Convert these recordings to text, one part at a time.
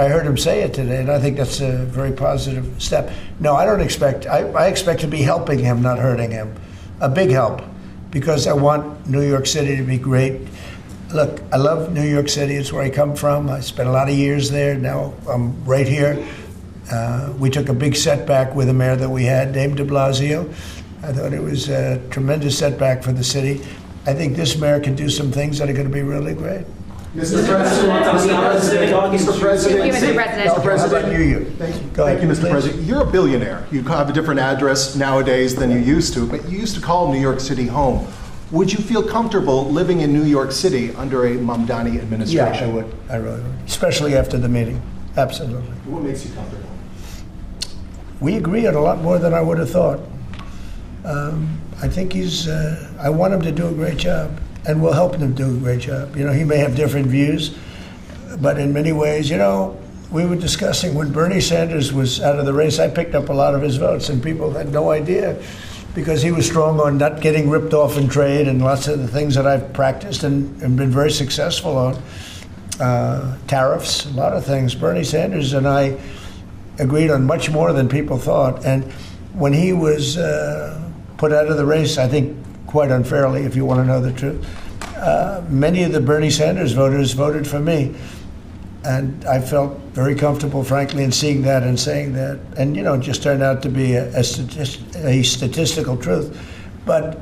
heard him say it today, and I think that's a very positive step. No, I don't expect. I expect to be helping him, not hurting him. A big help, because I want New York City to be great. Look, I love New York City. It's where I come from. I spent a lot of years there. Now I'm right here. We took a big setback with the mayor that we had, Dame de Blasio. I thought it was a tremendous setback for the city. I think this mayor can do some things that are going to be really great. Mr. President, Mr. President, How about you? Thank you. Thank you, Mr. President. You're a billionaire. You have a different address nowadays than you used to, but you used to call New York City home. Would you feel comfortable living in New York City under a Mamdani administration? Yeah, I would. I really would. Especially after the meeting. Absolutely. What makes you comfortable? We agree on a lot more than I would have thought. I think I want him to do a great job, and we'll help him do a great job. You know, he may have different views, but in many ways, you know, we were discussing when Bernie Sanders was out of the race, I picked up a lot of his votes, and people had no idea, because he was strong on not getting ripped off in trade and lots of the things that I've practiced and been very successful on. Tariffs, a lot of things. Bernie Sanders and I agreed on much more than people thought. And when he was put out of the race, I think quite unfairly, if you want to know the truth, many of the Bernie Sanders voters voted for me. And I felt very comfortable, frankly, in seeing that and saying that. And, you know, it just turned out to be a statistical truth. But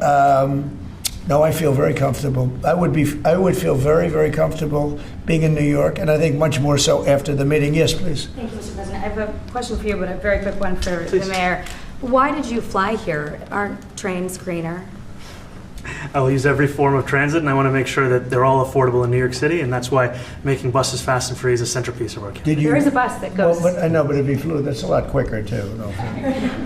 no, I feel very comfortable. I would feel very, very comfortable being in New York, and I think much more so after the meeting. Yes, please. Thank you, Mr. President. I have a question for you, but a very quick one for the mayor. Why did you fly here? Aren't trains greener? I will use every form of transit, and I want to make sure that they're all affordable in New York City, and that's why making buses fast and free is a centerpiece of our campaign. There is a bus that goes. Well, but I know, but if he flew, that's a lot quicker too. No.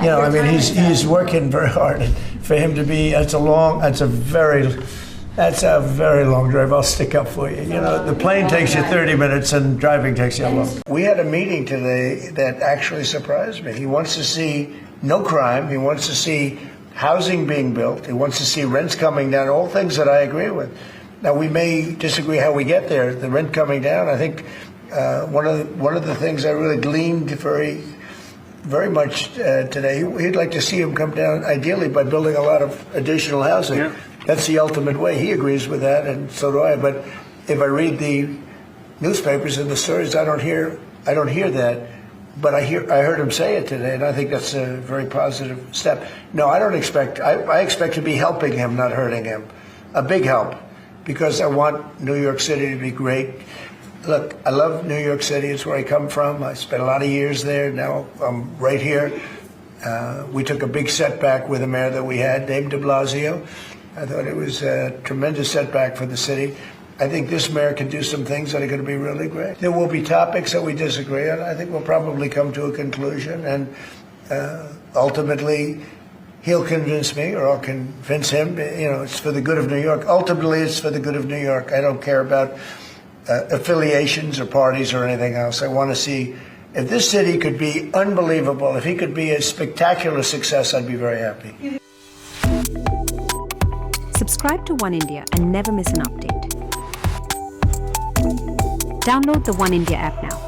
You know, I mean, he's working very hard. For him to be, that's a very long drive. I'll stick up for you. You know, the plane takes you 30 minutes and driving takes you a long. We had a meeting today that actually surprised me. He wants to see no crime. He wants to see housing being built. He wants to see rents coming down, all things that I agree with. Now, we may disagree how we get there. The rent coming down, I think one of the things I really gleaned very much today, he'd like to see him come down, ideally, by building a lot of additional housing. Yeah. That's the ultimate way. He agrees with that, and so do I. But if I read the newspapers and the stories, I don't hear that. But I heard him say it today, and I think that's a very positive step. No, I don't expect. I expect to be helping him, not hurting him. A big help, because I want New York City to be great. Look, I love New York City. It's where I come from. I spent a lot of years there. Now I'm right here. We took a big setback with the mayor that we had, Dame de Blasio. I thought it was a tremendous setback for the city. I think this mayor can do some things that are going to be really great. There will be topics that we disagree on. I think we'll probably come to a conclusion, and ultimately he'll convince me, or I'll convince him. You know, it's for the good of New York. Ultimately, it's for the good of New York. I don't care about affiliations or parties or anything else. I want to see if this city could be unbelievable, if he could be a spectacular success, I'd be very happy. Subscribe to One India and never miss an update. Download the One India app now.